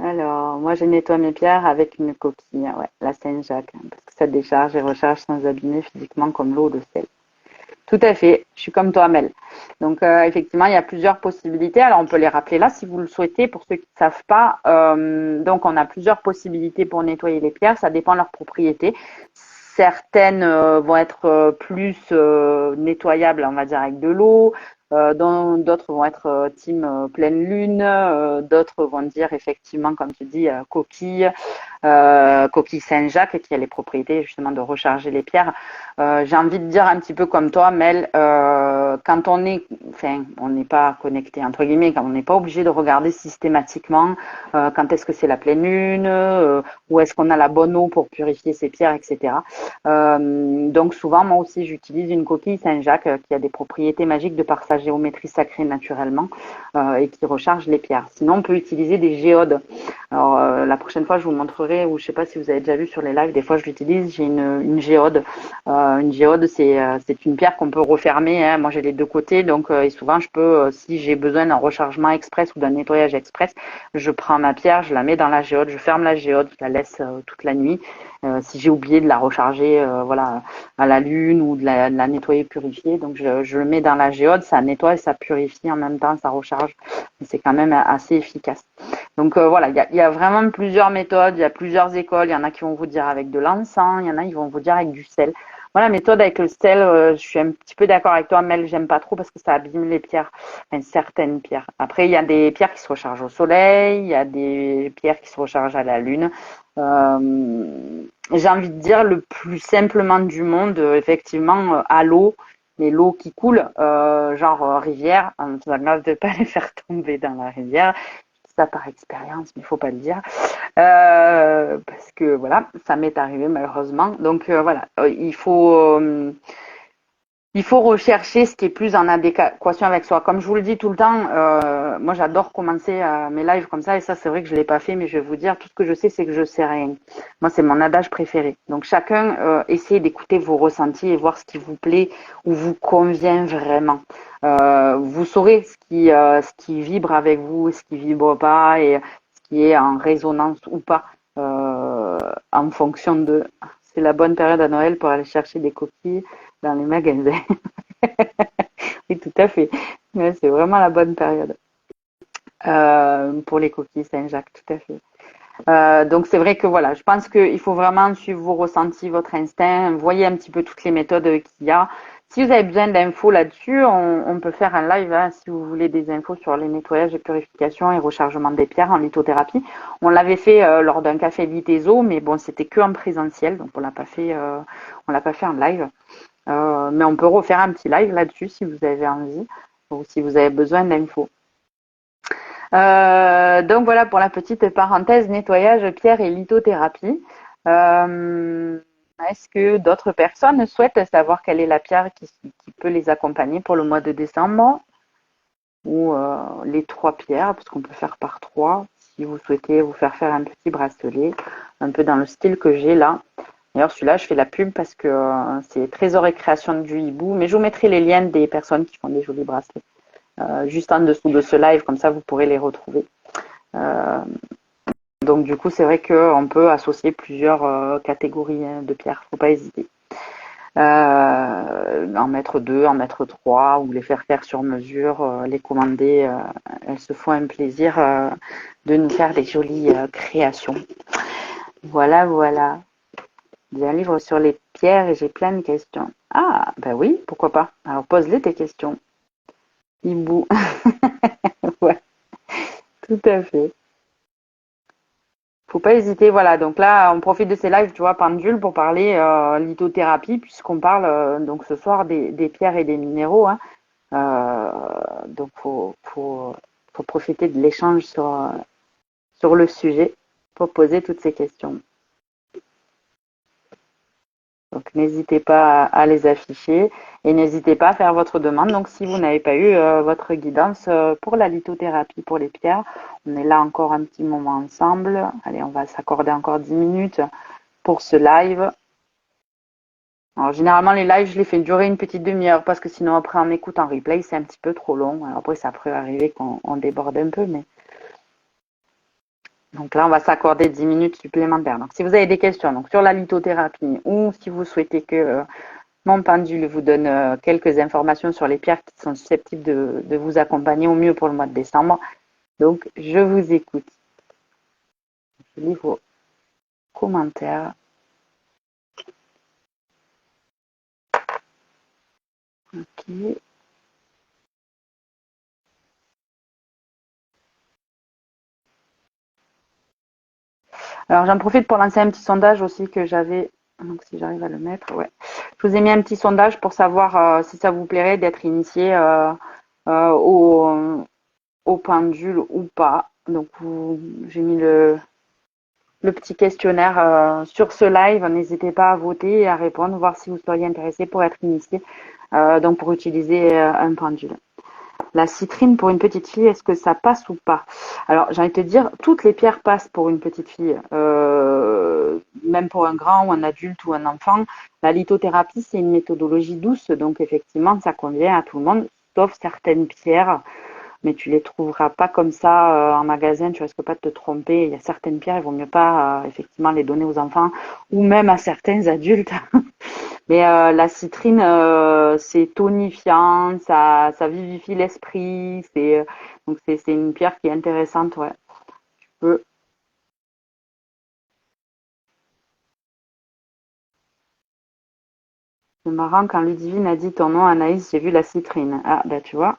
alors, moi, je nettoie mes pierres avec une coquille, ouais, la Saint-Jacques, hein, parce que ça décharge et recharge sans abîmer physiquement comme l'eau ou le sel. Tout à fait, je suis comme toi, Mel. Donc, effectivement, il y a plusieurs possibilités. Alors, on peut les rappeler là si vous le souhaitez. Pour ceux qui ne savent pas, donc on a plusieurs possibilités pour nettoyer les pierres. Ça dépend de leurs propriétés. Certaines vont être plus nettoyables, on va dire, avec de l'eau. D'autres vont être team pleine lune. D'autres vont dire effectivement, comme tu dis, coquille Saint-Jacques, qui a les propriétés justement de recharger les pierres. J'ai envie de dire un petit peu comme toi, Mel, quand on n'est pas connecté entre guillemets, quand on n'est pas obligé de regarder systématiquement quand est-ce que c'est la pleine lune, où est-ce qu'on a la bonne eau pour purifier ces pierres, etc. Donc souvent, moi aussi, j'utilise une coquille Saint-Jacques qui a des propriétés magiques de par sa géométrie sacrée naturellement et qui recharge les pierres. Sinon, on peut utiliser des géodes. Alors la prochaine fois, je vous montrerai, ou je sais pas si vous avez déjà vu sur les lives, des fois je l'utilise, j'ai une géode. Une géode, c'est une pierre qu'on peut refermer. Hein. Moi, j'ai les deux côtés, donc et souvent, je peux, si j'ai besoin d'un rechargement express ou d'un nettoyage express, je prends ma pierre, je la mets dans la géode, je ferme la géode, je la laisse toute la nuit. Si j'ai oublié de la recharger, voilà, à la lune ou de la nettoyer, purifier, donc je le mets dans la géode, ça nettoie et ça purifie en même temps, ça recharge. C'est quand même assez efficace. Donc voilà, il y a vraiment plusieurs méthodes, il y a plusieurs écoles. Il y en a qui vont vous dire avec de l'encens, il y en a qui vont vous dire avec du sel. Moi, la méthode avec le sel, je suis un petit peu d'accord avec toi, Mel, j'aime pas trop parce que ça abîme les pierres, enfin, certaines pierres. Après, il y a des pierres qui se rechargent au soleil, il y a des pierres qui se rechargent à la lune. J'ai envie de dire le plus simplement du monde, effectivement, à l'eau, mais l'eau qui coule, genre rivière, en faisant gaffe de ne pas les faire tomber dans la rivière ça par expérience, mais il faut pas le dire, parce que voilà, ça m'est arrivé malheureusement. Donc voilà, il faut Il faut rechercher ce qui est plus en adéquation avec soi. Comme je vous le dis tout le temps, moi j'adore commencer mes lives comme ça, et ça c'est vrai que je l'ai pas fait, mais je vais vous dire, tout ce que je sais, c'est que je sais rien. Moi c'est mon adage préféré. Donc chacun essaie d'écouter vos ressentis et voir ce qui vous plaît ou vous convient vraiment. Vous saurez ce qui vibre avec vous, ce qui vibre pas, et ce qui est en résonance ou pas, en fonction de. C'est la bonne période à Noël pour aller chercher des coquilles dans les magasins. Oui, tout à fait. Ouais, c'est vraiment la bonne période pour les coquilles Saint-Jacques, tout à fait. Donc c'est vrai que voilà, je pense qu'il faut vraiment suivre vos ressentis, votre instinct, voyez un petit peu toutes les méthodes qu'il y a. Si vous avez besoin d'infos là-dessus, on peut faire un live hein, si vous voulez des infos sur les nettoyages et purification et rechargement des pierres en lithothérapie. On l'avait fait lors d'un café Litézo, mais bon, c'était que en présentiel, donc on l'a pas fait en live. Mais on peut refaire un petit live là-dessus si vous avez envie ou si vous avez besoin d'infos. Donc voilà pour la petite parenthèse nettoyage, pierre et lithothérapie. Euh, Est-ce que d'autres personnes souhaitent savoir quelle est la pierre qui peut les accompagner pour le mois de décembre ou les trois pierres, parce qu'on peut faire par trois si vous souhaitez vous faire faire un petit bracelet, un peu dans le style que j'ai là. D'ailleurs, celui-là, je fais la pub parce que c'est Trésor et création du hibou, mais je vous mettrai les liens des personnes qui font des jolis bracelets juste en dessous de ce live, comme ça vous pourrez les retrouver. Euh, donc du coup, c'est vrai qu'on peut associer plusieurs catégories hein, de pierres, faut pas hésiter. En mettre deux, en mettre trois, ou les faire sur mesure, les commander. Elles se font un plaisir de nous faire des jolies créations. Voilà, voilà. J'ai un livre sur les pierres et j'ai plein de questions. Ah, ben oui, pourquoi pas. Alors pose-les tes questions. Hibou. Ouais, tout à fait. Faut pas hésiter, voilà. Donc là, on profite de ces lives, tu vois, pendule pour parler lithothérapie, puisqu'on parle donc ce soir des pierres et des minéraux. Hein. Donc faut profiter de l'échange sur le sujet pour poser toutes ces questions. Donc n'hésitez pas à les afficher et n'hésitez pas à faire votre demande. Donc si vous n'avez pas eu votre guidance pour la lithothérapie pour les pierres, on est là encore un petit moment ensemble. Allez, on va s'accorder encore 10 minutes pour ce live. Alors généralement les lives, je les fais durer une petite demi-heure parce que sinon après on écoute en replay, c'est un petit peu trop long. Alors après ça peut arriver qu'on déborde un peu, mais donc là on va s'accorder 10 minutes supplémentaires. Donc si vous avez des questions donc sur la lithothérapie ou si vous souhaitez que mon pendule vous donne quelques informations sur les pierres qui sont susceptibles de vous accompagner au mieux pour le mois de décembre. Donc, je vous écoute. Je lis vos commentaires. Ok. Alors, j'en profite pour lancer un petit sondage aussi que j'avais. Donc, si j'arrive à le mettre, ouais. Je vous ai mis un petit sondage pour savoir si ça vous plairait d'être initié euh, au, au pendule ou pas. Donc, j'ai mis le petit questionnaire sur ce live. N'hésitez pas à voter et à répondre, voir si vous seriez intéressé pour être initié, donc pour utiliser un pendule. La citrine pour une petite fille, est-ce que ça passe ou pas? Alors, j'ai envie de te dire, toutes les pierres passent pour une petite fille, même pour un grand ou un adulte ou un enfant. La lithothérapie, c'est une méthodologie douce, donc effectivement, ça convient à tout le monde, sauf certaines pierres mais tu les trouveras pas comme ça en magasin, tu risques pas de te tromper. Il y a certaines pierres, il vaut mieux pas effectivement les donner aux enfants ou même à certains adultes. Mais la citrine, c'est tonifiant, ça vivifie l'esprit, donc c'est une pierre qui est intéressante, ouais. Euh, C'est marrant quand Ludivine a dit ton nom, Anaïs, j'ai vu la citrine. Ah, bah tu vois.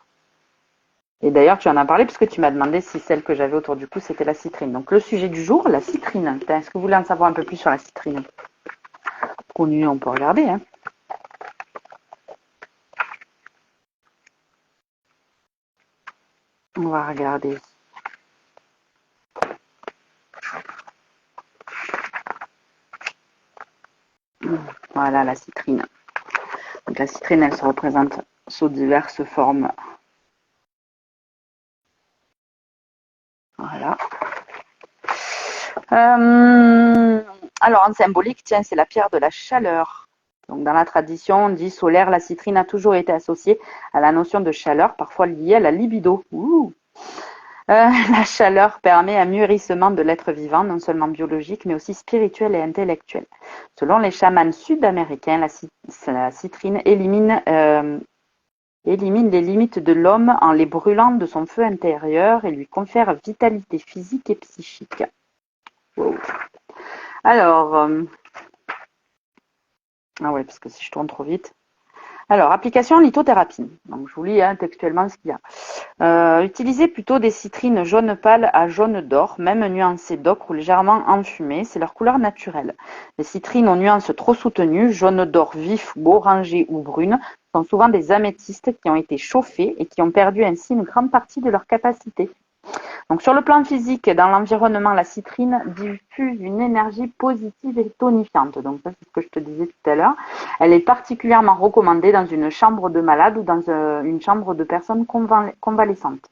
Et d'ailleurs, tu en as parlé puisque tu m'as demandé si celle que j'avais autour du cou, c'était la citrine. Donc, le sujet du jour, la citrine. Est-ce que vous voulez en savoir un peu plus sur la citrine? Connue, on peut regarder. Hein. On va regarder. Voilà, la citrine. Donc la citrine, elle se représente sous diverses formes. Voilà. Alors en symbolique, tiens, c'est la pierre de la chaleur. Donc dans la tradition dit solaire, la citrine a toujours été associée à la notion de chaleur, parfois liée à la libido. La chaleur permet un mûrissement de l'être vivant, non seulement biologique, mais aussi spirituel et intellectuel. Selon les chamans sud-américains, la citrine élimine les limites de l'homme en les brûlant de son feu intérieur et lui confère vitalité physique et psychique. Wow. Alors, ah ouais, parce que si je tourne trop vite. Alors, application lithothérapie. Donc, je vous lis textuellement ce qu'il y a. Utilisez plutôt des citrines jaune pâle à jaune d'or, même nuancées d'ocre ou légèrement enfumées, c'est leur couleur naturelle. Les citrines aux nuances trop soutenues, jaune d'or vif ou orangé ou brune, sont souvent des améthystes qui ont été chauffés et qui ont perdu ainsi une grande partie de leur capacité. Donc sur le plan physique, dans l'environnement, la citrine diffuse une énergie positive et tonifiante. Donc ça, c'est ce que je te disais tout à l'heure. Elle est particulièrement recommandée dans une chambre de malade ou dans une chambre de personnes convalescentes.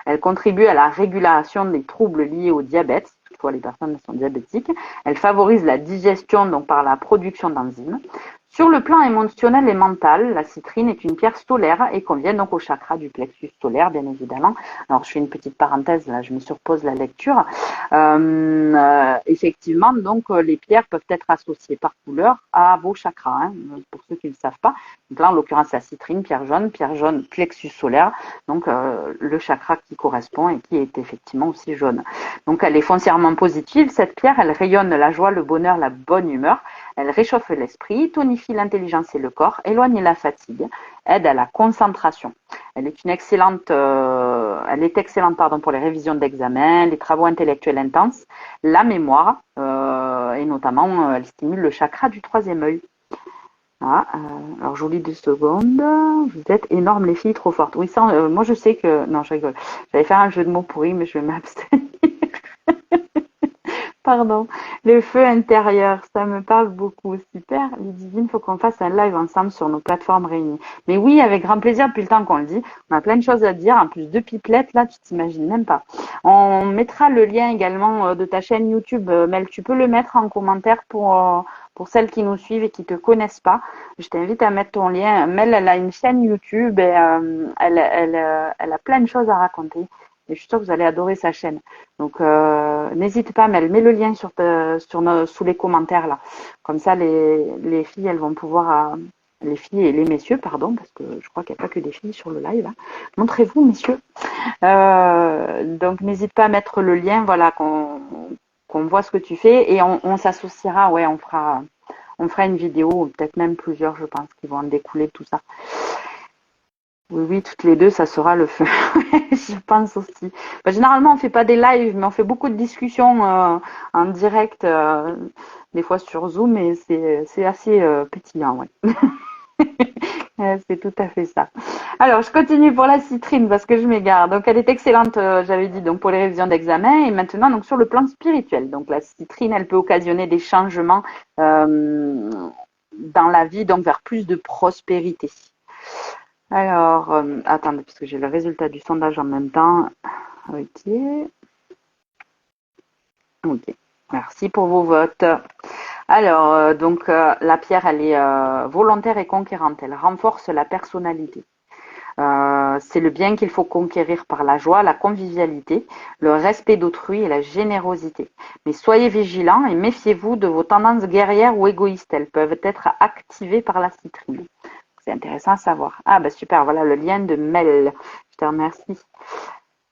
Elle contribue à la régulation des troubles liés au diabète, toutefois les personnes sont diabétiques. Elle favorise la digestion donc par la production d'enzymes. Sur le plan émotionnel et mental, la citrine est une pierre solaire et convient donc au chakra du plexus solaire, bien évidemment. Alors, je fais une petite parenthèse, là, je me surpose la lecture. Effectivement, donc, les pierres peuvent être associées par couleur à vos chakras, hein, pour ceux qui ne le savent pas. Donc là, en l'occurrence, la citrine, pierre jaune, plexus solaire, donc le chakra qui correspond et qui est effectivement aussi jaune. Donc, elle est foncièrement positive. Cette pierre, elle rayonne la joie, le bonheur, la bonne humeur. Elle réchauffe l'esprit, tonifie l'intelligence et le corps, éloigne la fatigue, aide à la concentration. Elle est excellente pour les révisions d'examen, les travaux intellectuels intenses, la mémoire, et notamment, elle stimule le chakra du troisième œil. Ah, alors je vous lis 2 secondes. Vous êtes énormes les filles, trop fortes. Oui, ça, moi je sais que... Non, je rigole. J'allais faire un jeu de mots pourri, mais je vais m'abstenir. Pardon. Le feu intérieur, ça me parle beaucoup. Super. Ludivine, il faut qu'on fasse un live ensemble sur nos plateformes réunies. Mais oui, avec grand plaisir, depuis le temps qu'on le dit. On a plein de choses à dire. En plus, 2 pipelettes, là, tu t'imagines même pas. On mettra le lien également de ta chaîne YouTube. Mel, tu peux le mettre en commentaire pour celles qui nous suivent et qui te connaissent pas. Je t'invite à mettre ton lien. Mel, elle a une chaîne YouTube et elle a plein de choses à raconter. Et je suis sûre que vous allez adorer sa chaîne. Donc, n'hésite pas, Mel, mets le lien sous les commentaires là. Comme ça, les filles, elles vont pouvoir, les filles et les messieurs, pardon, parce que je crois qu'il n'y a pas que des filles sur le live. Hein. Montrez-vous, messieurs. Donc, n'hésite pas à mettre le lien, voilà, qu'on voit ce que tu fais et on s'associera. Ouais, on fera une vidéo, peut-être même plusieurs, je pense, qui vont en découler de tout ça. Oui, toutes les deux, ça sera le feu. Je pense aussi. Généralement, on ne fait pas des lives, mais on fait beaucoup de discussions en direct, des fois sur Zoom, et c'est assez pétillant, ouais. C'est tout à fait ça. Alors, je continue pour la citrine parce que je m'égare. Donc, elle est excellente, j'avais dit, donc pour les révisions d'examen. Et maintenant, donc sur le plan spirituel. Donc, la citrine, elle peut occasionner des changements dans la vie, donc vers plus de prospérité. Alors, attendez, parce que j'ai le résultat du sondage en même temps. Ok. Ok. Merci pour vos votes. Alors, donc, la pierre, elle est volontaire et conquérante. Elle renforce la personnalité. C'est le bien qu'il faut conquérir par la joie, la convivialité, le respect d'autrui et la générosité. Mais soyez vigilants et méfiez-vous de vos tendances guerrières ou égoïstes. Elles peuvent être activées par la citrine. C'est intéressant à savoir. Ah, bah super, voilà le lien de Mel. Je te remercie.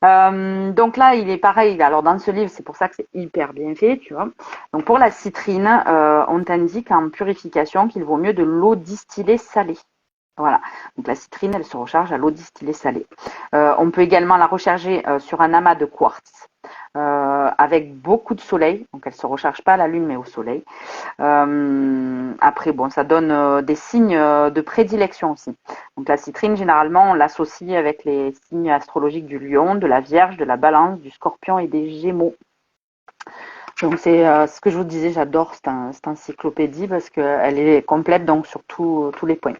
Donc là, il est pareil. Alors dans ce livre, c'est pour ça que c'est hyper bien fait, tu vois. Donc pour la citrine, on t'indique en purification qu'il vaut mieux de l'eau distillée salée. Voilà. Donc la citrine, elle se recharge à l'eau distillée salée. On peut également la recharger sur un amas de quartz. Avec beaucoup de soleil, donc elle ne se recharge pas à la lune mais au soleil. Après, bon, ça donne des signes de prédilection aussi. Donc la citrine, généralement, on l'associe avec les signes astrologiques du lion, de la vierge, de la balance, du scorpion et des gémeaux. Donc c'est ce que je vous disais, j'adore cette encyclopédie parce qu'elle est complète donc sur tous les points.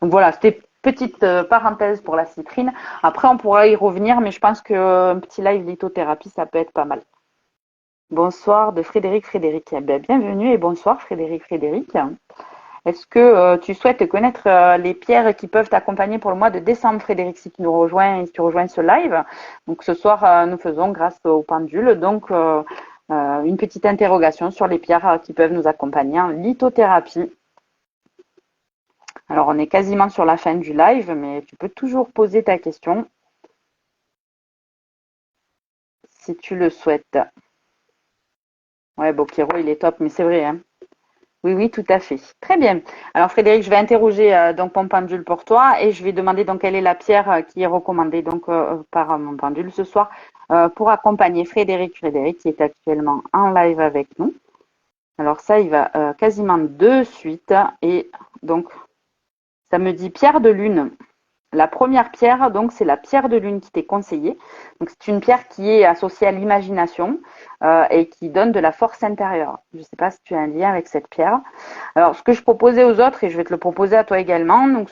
Donc voilà, c'était petite parenthèse pour la citrine. Après, on pourra y revenir, mais je pense qu'un petit live lithothérapie, ça peut être pas mal. Bonsoir de Frédéric Frédéric. Eh bien, bienvenue et bonsoir Frédéric Frédéric. Est-ce que tu souhaites connaître les pierres qui peuvent t'accompagner pour le mois de décembre, Frédéric, si tu nous rejoins et si tu rejoins ce live? Donc ce soir, nous faisons grâce au pendule donc une petite interrogation sur les pierres qui peuvent nous accompagner en lithothérapie. Alors on est quasiment sur la fin du live, mais tu peux toujours poser ta question si tu le souhaites. Ouais, Bokiro, il est top, mais c'est vrai, hein. Oui, oui, tout à fait. Très bien. Alors Frédéric, je vais interroger donc mon pendule pour toi et je vais demander donc quelle est la pierre qui est recommandée donc par mon pendule ce soir pour accompagner Frédéric. Frédéric qui est actuellement en live avec nous. Alors ça, il va quasiment de suite et donc ça me dit pierre de lune. La première pierre, donc, c'est la pierre de lune qui t'est conseillée. Donc, c'est une pierre qui est associée à l'imagination et qui donne de la force intérieure. Je ne sais pas si tu as un lien avec cette pierre. Alors, ce que je proposais aux autres, et je vais te le proposer à toi également, donc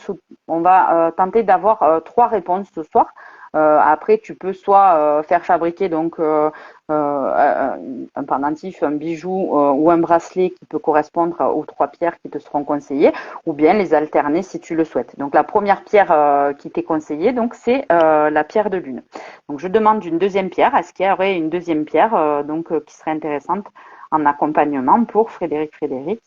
on va tenter d'avoir trois réponses ce soir. Après, tu peux soit faire fabriquer donc un pendentif, un bijou ou un bracelet qui peut correspondre aux trois pierres qui te seront conseillées, ou bien les alterner si tu le souhaites. Donc, la première pierre qui t'est conseillée, donc c'est la pierre de lune. Donc, je demande une deuxième pierre. Est-ce qu'il y aurait une deuxième pierre qui serait intéressante en accompagnement pour Frédéric Frédéric?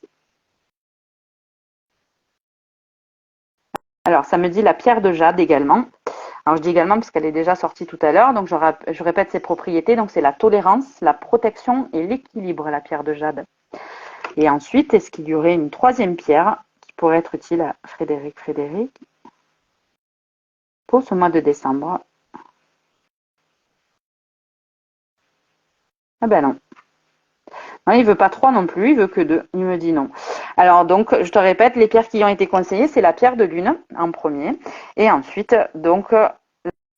Alors, ça me dit la pierre de jade également. Alors, je dis également parce qu'elle est déjà sortie tout à l'heure. Donc, je répète ses propriétés. Donc, c'est la tolérance, la protection et l'équilibre, la pierre de jade. Et ensuite, est-ce qu'il y aurait une troisième pierre qui pourrait être utile à Frédéric pour ce mois de décembre? Ah ben non. Non, il veut pas trois non plus, il veut que deux. Il me dit non. Alors donc, je te répète, les pierres qui ont été conseillées, c'est la pierre de lune en premier, et ensuite donc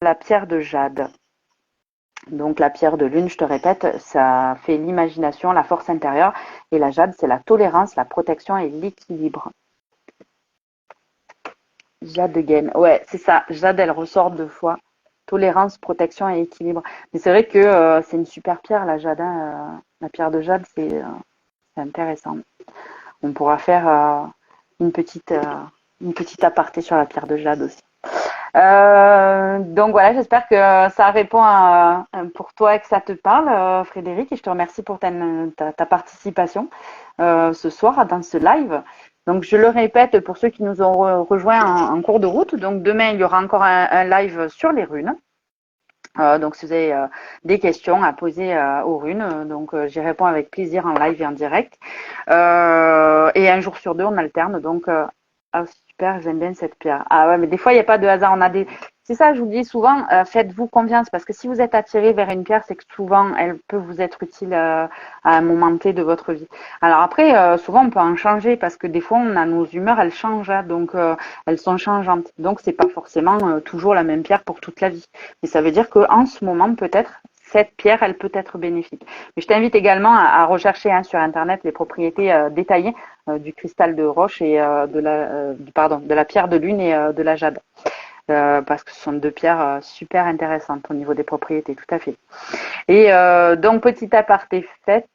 la pierre de jade. Donc la pierre de lune, je te répète, ça fait l'imagination, la force intérieure, et la jade, c'est la tolérance, la protection et l'équilibre. Jade de Gaine, ouais, c'est ça. Jade, elle ressort deux fois. Tolérance, protection et équilibre. Mais c'est vrai que c'est une super pierre, la jade, hein, la pierre de jade, c'est intéressant. On pourra faire une petite aparté sur la pierre de jade aussi. Donc voilà, j'espère que ça répond pour toi et que ça te parle, Frédéric, et je te remercie pour ta participation ce soir dans ce live. Donc je le répète pour ceux qui nous ont rejoints en cours de route. Donc demain, il y aura encore un live sur les runes. Donc si vous avez des questions à poser aux runes, donc j'y réponds avec plaisir en live et en direct. Et un jour sur deux, on alterne. Donc ah, super, j'aime bien cette pierre. Ah ouais, mais des fois, il n'y a pas de hasard. C'est ça, je vous dis souvent, faites-vous confiance parce que si vous êtes attiré vers une pierre, c'est que souvent, elle peut vous être utile à un moment T de votre vie. Alors après, souvent, on peut en changer parce que des fois, on a nos humeurs, elles changent, hein, donc elles sont changeantes. Donc, c'est pas forcément toujours la même pierre pour toute la vie. Mais ça veut dire qu'en ce moment, peut-être, cette pierre, elle peut être bénéfique. Mais je t'invite également à rechercher hein, sur Internet les propriétés détaillées du cristal de roche et de la pierre de lune et de la jade. Parce que ce sont deux pierres super intéressantes au niveau des propriétés, tout à fait. Et donc, petit aparté fait,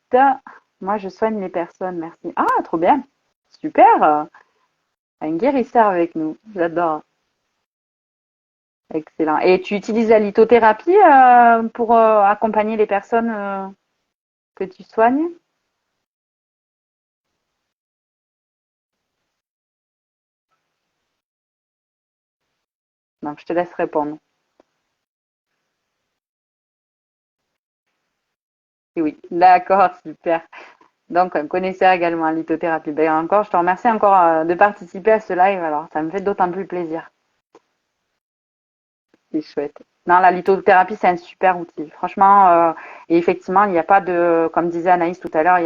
moi je soigne les personnes, merci. Ah, trop bien, super, un guérisseur avec nous, j'adore, excellent. Et tu utilises la lithothérapie pour accompagner les personnes que tu soignes? Donc, je te laisse répondre. Et oui, d'accord, super. Donc, un connaisseur également en lithothérapie. Ben, encore, je te remercie encore de participer à ce live. Alors, ça me fait d'autant plus plaisir. C'est chouette. Non, la lithothérapie, c'est un super outil. Franchement, et effectivement, il n'y a pas de, comme disait Anaïs tout à l'heure,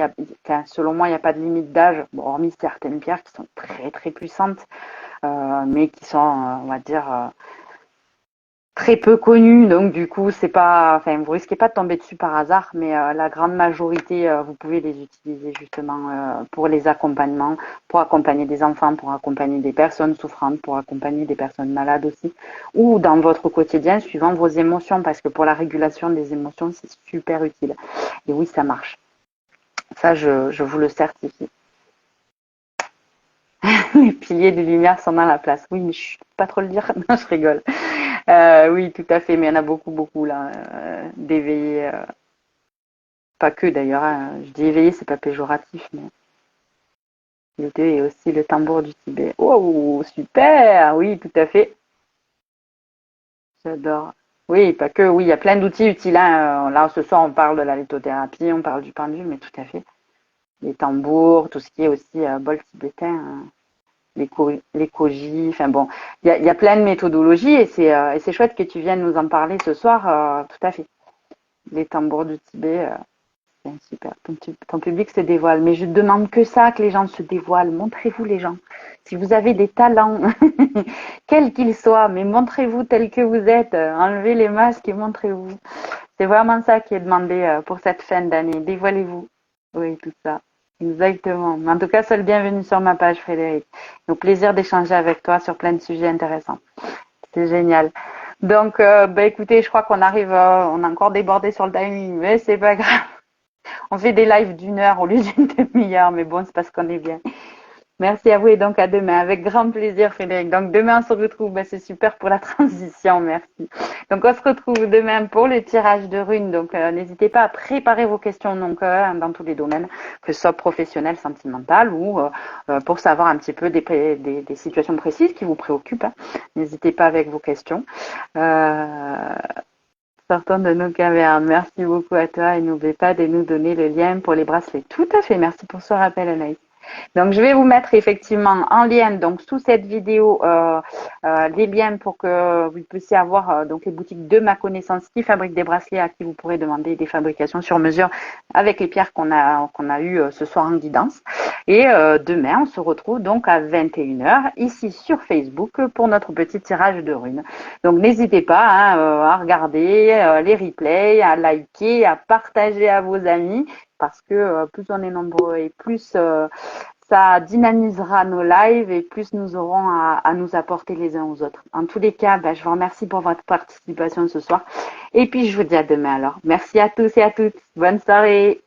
selon moi, il n'y a pas de limite d'âge. Bon, hormis certaines pierres qui sont très, très puissantes, mais qui sont, on va dire, très peu connu, donc du coup, c'est pas, enfin, vous risquez pas de tomber dessus par hasard, mais la grande majorité, vous pouvez les utiliser justement pour les accompagnements, pour accompagner des enfants, pour accompagner des personnes souffrantes, pour accompagner des personnes malades aussi, ou dans votre quotidien, suivant vos émotions, parce que pour la régulation des émotions, c'est super utile. Et oui, ça marche. Ça, je vous le certifie. Les piliers de lumière sont dans la place. Oui, mais je peux pas trop le dire. Non, je rigole. Oui, tout à fait, mais il y en a beaucoup, beaucoup là, d'éveillés. Pas que d'ailleurs, hein. Je dis éveillé, c'est pas péjoratif, mais le deux est aussi le tambour du Tibet. Oh, super! Oui, tout à fait. J'adore. Oui, pas que, oui, il y a plein d'outils utiles, hein. Là, ce soir, on parle de la lithothérapie, on parle du pendule, mais tout à fait. Les tambours, tout ce qui est aussi bol tibétain, hein. Les koji, enfin bon, il y a plein de méthodologies et c'est chouette que tu viennes nous en parler ce soir, tout à fait. Les tambours du Tibet, c'est super. Ton public se dévoile. Mais je demande que ça, que les gens se dévoilent. Montrez-vous les gens. Si vous avez des talents, quels qu'ils soient, mais montrez-vous tels que vous êtes. Enlevez les masques et montrez-vous. C'est vraiment ça qui est demandé pour cette fin d'année. Dévoilez-vous. Oui, tout ça. Exactement. En tout cas, sois le bienvenu sur ma page, Frédéric. Au plaisir d'échanger avec toi sur plein de sujets intéressants. C'est génial. Donc, bah, écoutez, je crois qu'on arrive, on a encore débordé sur le timing, mais c'est pas grave. On fait des lives d'1 heure au lieu d'une demi-heure, mais bon, c'est parce qu'on est bien. Merci à vous et donc à demain. Avec grand plaisir, Frédéric. Donc demain, on se retrouve. Ben, c'est super pour la transition, merci. Donc on se retrouve demain pour le tirage de runes. Donc n'hésitez pas à préparer vos questions donc, dans tous les domaines, que ce soit professionnel, sentimental ou pour savoir un petit peu des situations précises qui vous préoccupent, hein. N'hésitez pas avec vos questions. Euh, Sortons de nos cavernes. Merci beaucoup à toi et n'oubliez pas de nous donner le lien pour les bracelets. Tout à fait. Merci pour ce rappel, Anaïs. Donc, je vais vous mettre effectivement en lien, donc sous cette vidéo, les liens pour que vous puissiez avoir donc les boutiques de ma connaissance qui fabriquent des bracelets à qui vous pourrez demander des fabrications sur mesure avec les pierres qu'on a eues ce soir en guidance. Et demain, on se retrouve donc à 21 h ici sur Facebook pour notre petit tirage de runes. Donc, n'hésitez pas hein, à regarder les replays, à liker, à partager à vos amis parce que plus on est nombreux et plus ça dynamisera nos lives et plus nous aurons à nous apporter les uns aux autres. En tous les cas, je vous remercie pour votre participation ce soir. Et puis, je vous dis à demain alors. Merci à tous et à toutes. Bonne soirée.